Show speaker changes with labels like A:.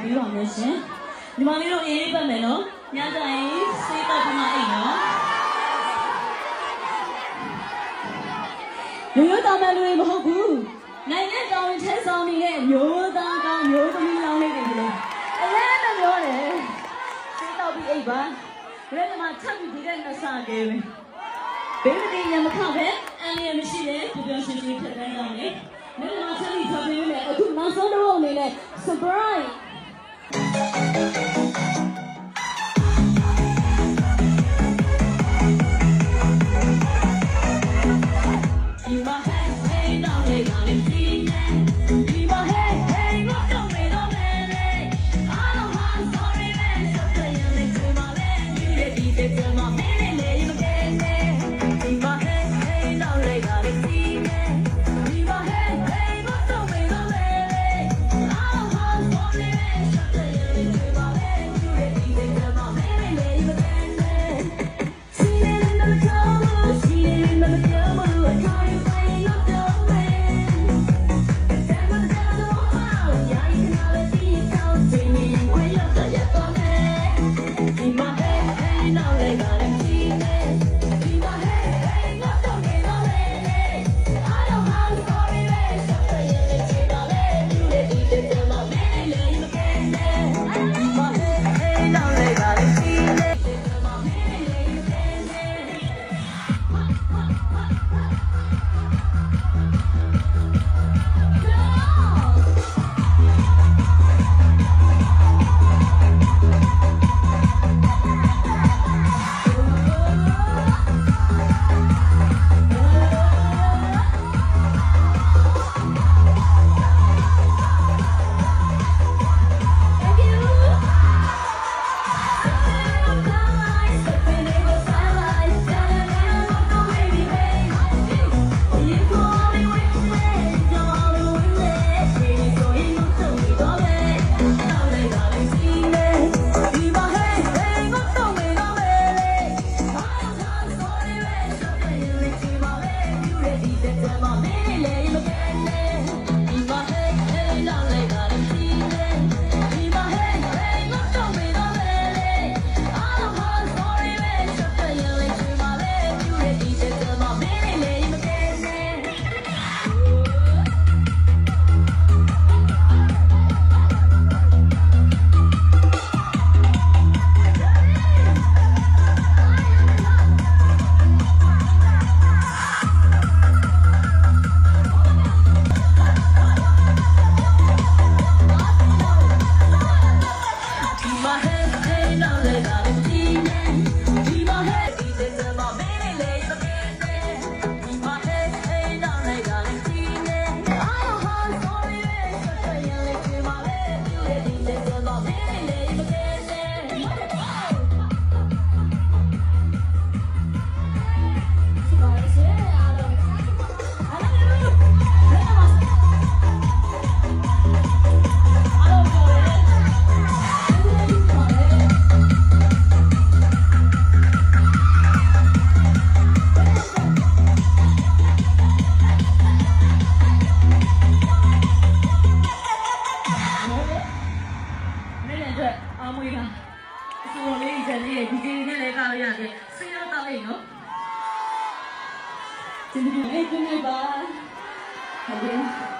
A: ပြီးပါမယ်ရှင်ညီမလေးတို့အေးလေးပတ်မယ်နော်ညတိုင်းစေးတော့ခဏအိတ်နော်ရိုးသားမယ်လို့မဟုတ်ဘူးနိုင်ငံတော်ဝင်ထဲဆောင်နေတဲ့မျိုးသားကောင်းမျိုးသမီးလောင်းလေးတွေလေအရင်ကပြောတယ်စေးတော့ပြီးအိတ်ပါဘယ်မှာချက်ပြီးဒီတဲ့နှစားကဲပဲဘေးမတင်ရမခပဲအန်ရမရှိတဲ့ပျော်ရွှင်ရွှင်ဖြစ်တိုင်းအောင်လေနေ့မှာချက်ပြီးချက်ပြီးနဲ့အခုနောက်ဆုံးတော့အနေနဲ့ surprise Xin chào các bạn.